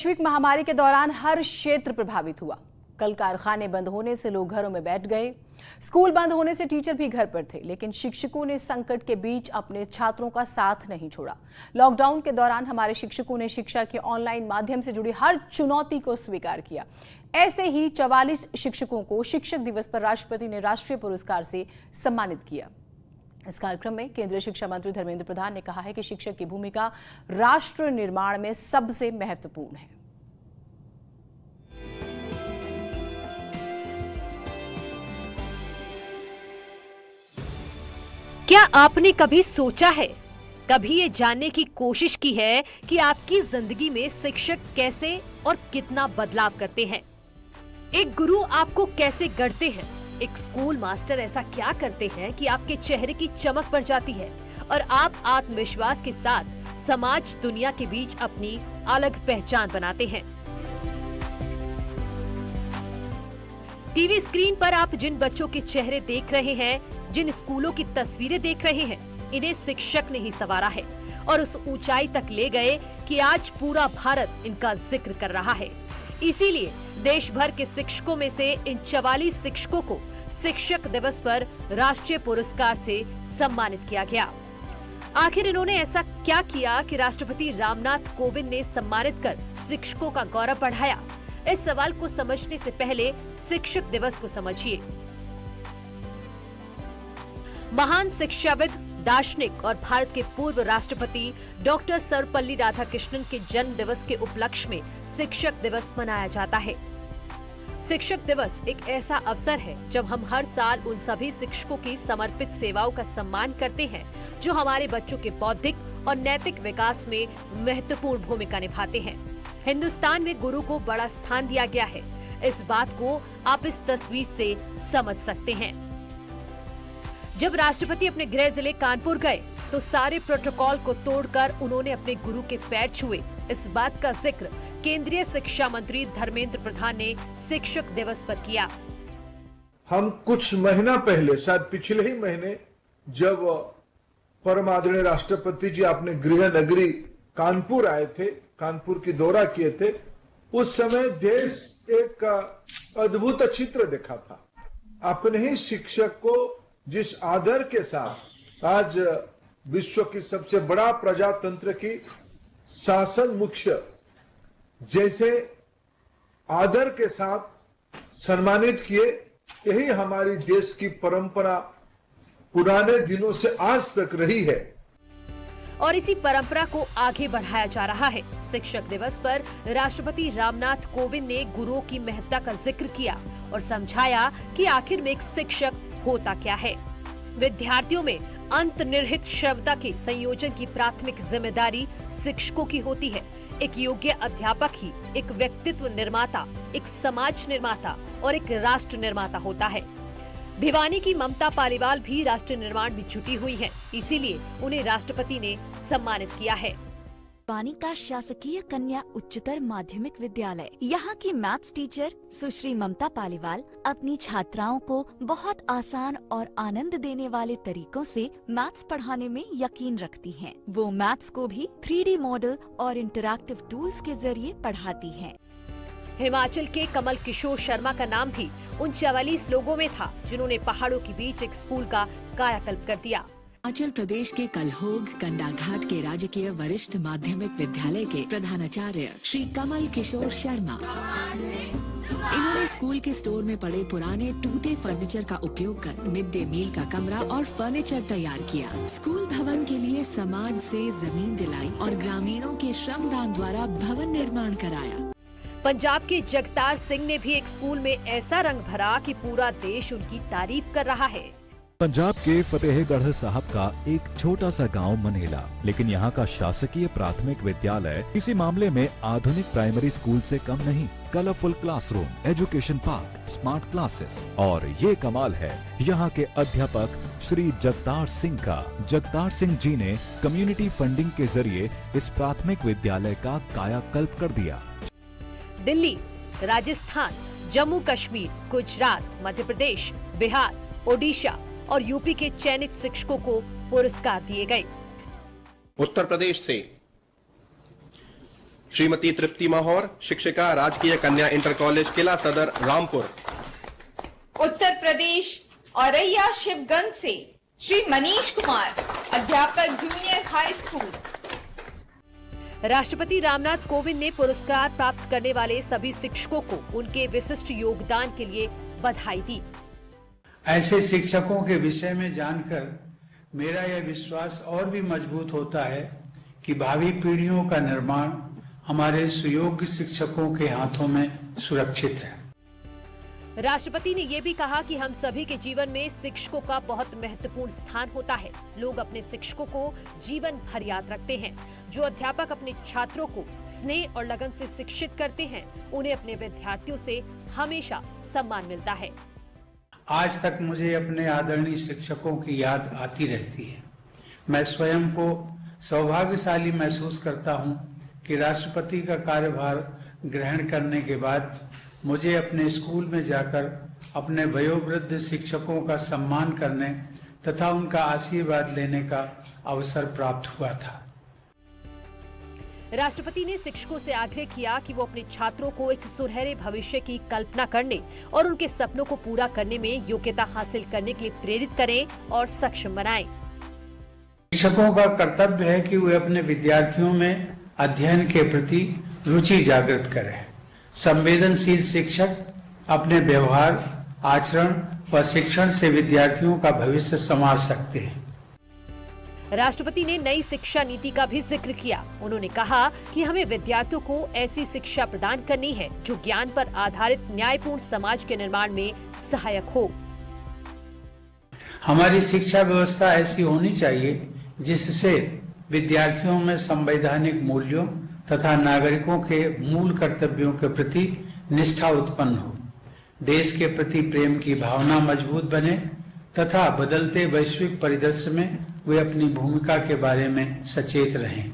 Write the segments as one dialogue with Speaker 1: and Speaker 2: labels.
Speaker 1: वैश्विक महामारी के दौरान हर क्षेत्र प्रभावित हुआ। कल कारखाने बंद होने से लोग घरों में बैठ गए, स्कूल बंद होने से टीचर भी घर पर थे, लेकिन शिक्षकों ने संकट के बीच अपने छात्रों का साथ नहीं छोड़ा। लॉकडाउन के दौरान हमारे शिक्षकों ने शिक्षा के ऑनलाइन माध्यम से जुड़ी हर चुनौती को स्वीकार किया। ऐसे ही 44 शिक्षकों को शिक्षक दिवस पर राष्ट्रपति ने राष्ट्रीय पुरस्कार से सम्मानित किया। इस कार्यक्रम में केंद्रीय शिक्षा मंत्री धर्मेंद्र प्रधान ने कहा है कि शिक्षक की भूमिका राष्ट्र निर्माण में सबसे महत्वपूर्ण है।
Speaker 2: क्या आपने कभी सोचा है, कभी ये जानने की कोशिश की है कि आपकी जिंदगी में शिक्षक कैसे और कितना बदलाव करते हैं? एक गुरु आपको कैसे गढ़ते हैं? एक स्कूल मास्टर ऐसा क्या करते हैं कि आपके चेहरे की चमक बढ़ जाती है और आप आत्मविश्वास के साथ समाज दुनिया के बीच अपनी अलग पहचान बनाते हैं? टीवी स्क्रीन पर आप जिन बच्चों के चेहरे देख रहे हैं, जिन स्कूलों की तस्वीरें देख रहे हैं, इन्हें शिक्षक ने ही संवारा है और उस ऊंचाई तक ले गए कि आज पूरा भारत इनका जिक्र कर रहा है। इसीलिए देश भर के शिक्षकों में से इन 44 शिक्षकों को शिक्षक दिवस पर राष्ट्रीय पुरस्कार से सम्मानित किया गया। आखिर इन्होंने ऐसा क्या किया कि राष्ट्रपति रामनाथ कोविंद ने सम्मानित कर शिक्षकों का गौरव बढ़ाया? इस सवाल को समझने से पहले शिक्षक दिवस को समझिए। महान शिक्षाविद, दार्शनिक और भारत के पूर्व राष्ट्रपति डॉक्टर सर्वपल्ली राधाकृष्णन के जन्म दिवस के उपलक्ष्य में शिक्षक दिवस मनाया जाता है। शिक्षक दिवस एक ऐसा अवसर है जब हम हर साल उन सभी शिक्षकों की समर्पित सेवाओं का सम्मान करते हैं जो हमारे बच्चों के बौद्धिक और नैतिक विकास में महत्वपूर्ण भूमिका निभाते हैं। हिंदुस्तान में गुरु को बड़ा स्थान दिया गया है। इस बात को आप इस तस्वीर से समझ सकते हैं। जब राष्ट्रपति अपने गृह जिले कानपुर गए तो सारे प्रोटोकॉल को तोड़कर उन्होंने अपने गुरु के पैर छुए। इस बात का जिक्र केंद्रीय शिक्षा मंत्री धर्मेंद्र प्रधान ने शिक्षक दिवस पर किया।
Speaker 3: हम कुछ महीना पहले, शायद पिछले ही महीने, जब परम आदरणीय राष्ट्रपति जी अपने गृह नगरी कानपुर आए थे, कानपुर की दौरा किए थे, उस समय देश एक अद्भुत चित्र देखा था। अपने ही शिक्षक को जिस आदर के साथ आज विश्व की सबसे बड़ा प्रजातंत्र की शासन मुख्य जैसे आदर के साथ सम्मानित किए, यही हमारी देश की परंपरा पुराने दिनों से आज तक रही है
Speaker 2: और इसी परंपरा को आगे बढ़ाया जा रहा है। शिक्षक दिवस पर राष्ट्रपति रामनाथ कोविंद ने गुरुओं की महत्ता का जिक्र किया और समझाया कि आखिर में एक शिक्षक होता क्या है। विद्यार्थियों में अंतर्निहित क्षमता के संयोजन की प्राथमिक जिम्मेदारी शिक्षकों की होती है। एक योग्य अध्यापक ही एक व्यक्तित्व निर्माता, एक समाज निर्माता और एक राष्ट्र निर्माता होता है। भिवानी की ममता पालीवाल भी राष्ट्र निर्माण में जुटी हुई हैं, इसीलिए उन्हें राष्ट्रपति ने सम्मानित किया है।
Speaker 4: भिवानी का शासकीय कन्या उच्चतर माध्यमिक विद्यालय, यहाँ की मैथ्स टीचर सुश्री ममता पालीवाल अपनी छात्राओं को बहुत आसान और आनंद देने वाले तरीकों से मैथ्स पढ़ाने में यकीन रखती हैं। वो मैथ्स को भी 3D मॉडल और इंटरैक्टिव टूल्स के जरिए पढ़ाती हैं।
Speaker 2: हिमाचल के कमल किशोर शर्मा का नाम भी उन 44 लोगों में था जिन्होंने पहाड़ों के बीच एक स्कूल का कायाकल्प कर दिया।
Speaker 5: हिमाचल प्रदेश के कलहोग कंडाघाट के राजकीय वरिष्ठ माध्यमिक विद्यालय के प्रधानाचार्य श्री कमल किशोर शर्मा, इन्होंने स्कूल के स्टोर में पड़े पुराने टूटे फर्नीचर का उपयोग कर मिड डे मील का कमरा और फर्नीचर तैयार किया। स्कूल भवन के लिए समाज से जमीन दिलाई और ग्रामीणों के श्रमदान द्वारा भवन निर्माण कराया।
Speaker 2: पंजाब के जगतार सिंह ने भी एक स्कूल में ऐसा रंग भरा कि पूरा देश उनकी तारीफ कर रहा है।
Speaker 6: पंजाब के फतेहगढ़ साहब का एक छोटा सा गांव मनेला, लेकिन यहाँ का शासकीय प्राथमिक विद्यालय किसी मामले में आधुनिक प्राइमरी स्कूल से कम नहीं। Colourful classroom, education park, smart classes और ये कमाल है यहाँ के अध्यापक श्री जगतार सिंह का। जगतार सिंह जी ने कम्युनिटी फंडिंग के जरिए इस प्राथमिक विद्यालय का कायाकल्प कर दिया।
Speaker 2: दिल्ली, राजस्थान, जम्मू कश्मीर, गुजरात, मध्य प्रदेश, बिहार, ओडिशा और यूपी के चयनित शिक्षकों को पुरस्कार दिए गए।
Speaker 7: उत्तर प्रदेश से श्रीमती तृप्ति माहौर, शिक्षिका, राजकीय कन्या इंटर कॉलेज किला सदर रामपुर।
Speaker 8: उत्तर प्रदेश औरैया शिवगंज से श्री मनीष कुमार, अध्यापक, जूनियर हाई स्कूल।
Speaker 2: राष्ट्रपति रामनाथ कोविंद ने पुरस्कार प्राप्त करने वाले सभी शिक्षकों को उनके विशिष्ट योगदान के लिए बधाई दी।
Speaker 9: ऐसे शिक्षकों के विषय में जानकर मेरा यह विश्वास और भी मजबूत होता है कि भावी पीढ़ियों का निर्माण हमारे सुयोग्य शिक्षकों के हाथों में सुरक्षित है।
Speaker 2: राष्ट्रपति ने ये भी कहा कि हम सभी के जीवन में शिक्षकों का बहुत महत्वपूर्ण स्थान होता है। लोग अपने शिक्षकों को जीवन भर याद रखते हैं। जो अध्यापक अपने छात्रों को स्नेह और लगन से शिक्षित करते हैं, उन्हें अपने विद्यार्थियों से हमेशा सम्मान मिलता है।
Speaker 9: आज तक मुझे अपने आदरणीय शिक्षकों की याद आती रहती है। मैं स्वयं को सौभाग्यशाली महसूस करता हूं कि राष्ट्रपति का कार्यभार ग्रहण करने के बाद मुझे अपने स्कूल में जाकर अपने वयोवृद्ध शिक्षकों का सम्मान करने तथा उनका आशीर्वाद लेने का अवसर प्राप्त हुआ था।
Speaker 2: राष्ट्रपति ने शिक्षकों से आग्रह किया कि वो अपने छात्रों को एक सुनहरे भविष्य की कल्पना करने और उनके सपनों को पूरा करने में योग्यता हासिल करने के लिए प्रेरित करें और सक्षम बनाएं।
Speaker 9: शिक्षकों का कर्तव्य है कि वे अपने विद्यार्थियों में अध्ययन के प्रति रुचि जागृत करें। संवेदनशील शिक्षक अपने व्यवहार, आचरण व शिक्षण से विद्यार्थियों का भविष्य संवार सकते हैं।
Speaker 2: राष्ट्रपति ने नई शिक्षा नीति का भी जिक्र किया। उन्होंने कहा कि हमें विद्यार्थियों को ऐसी शिक्षा प्रदान करनी है जो ज्ञान पर आधारित न्यायपूर्ण समाज के निर्माण में सहायक हो।
Speaker 9: हमारी शिक्षा व्यवस्था ऐसी होनी चाहिए जिससे विद्यार्थियों में संवैधानिक मूल्यों तथा नागरिकों के मूल कर्तव्यों के प्रति निष्ठा उत्पन्न हो, देश के प्रति प्रेम की भावना मजबूत बने तथा बदलते वैश्विक परिदृश्य में वे अपनी भूमिका के बारे में सचेत रहें।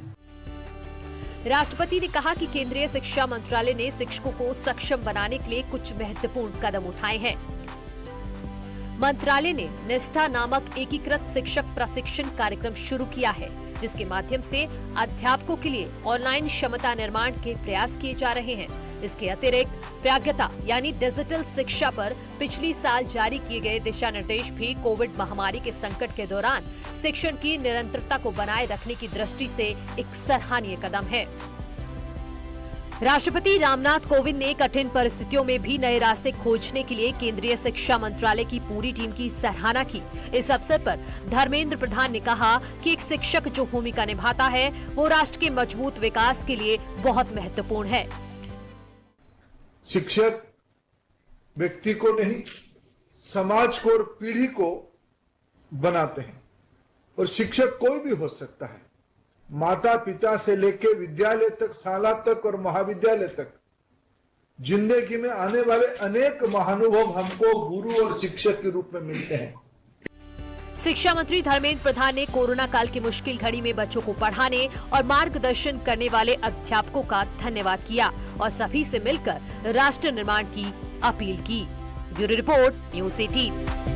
Speaker 2: राष्ट्रपति ने कहा कि केंद्रीय शिक्षा मंत्रालय ने शिक्षकों को सक्षम बनाने के लिए कुछ महत्वपूर्ण कदम उठाए हैं। मंत्रालय ने निष्ठा नामक एकीकृत शिक्षक प्रशिक्षण कार्यक्रम शुरू किया है, जिसके माध्यम से अध्यापकों के लिए ऑनलाइन क्षमता निर्माण के प्रयास किए जा रहे हैं। इसके अतिरिक्त प्राज्ञता यानी डिजिटल शिक्षा पर पिछली साल जारी किए गए दिशा निर्देश भी कोविड महामारी के संकट के दौरान शिक्षण की निरंतरता को बनाए रखने की दृष्टि से एक सराहनीय कदम है। राष्ट्रपति रामनाथ कोविंद ने कठिन परिस्थितियों में भी नए रास्ते खोजने के लिए केंद्रीय शिक्षा मंत्रालय की पूरी टीम की सराहना की। इस अवसर पर धर्मेंद्र प्रधान ने कहा कि एक शिक्षक जो भूमिका निभाता है वो राष्ट्र के मजबूत विकास के लिए बहुत महत्वपूर्ण है।
Speaker 3: शिक्षक व्यक्ति को नहीं, समाज को और पीढ़ी को बनाते हैं। और शिक्षक कोई भी हो सकता है, माता पिता से लेकर विद्यालय तक, शाला तक और महाविद्यालय तक। जिंदगी में आने वाले अनेक महानुभव हमको गुरु और शिक्षक के रूप में मिलते हैं।
Speaker 2: शिक्षा मंत्री धर्मेंद्र प्रधान ने कोरोना काल की मुश्किल घड़ी में बच्चों को पढ़ाने और मार्गदर्शन करने वाले अध्यापकों का धन्यवाद किया और सभी से मिलकर राष्ट्र निर्माण की अपील की। Bureau report, news 18।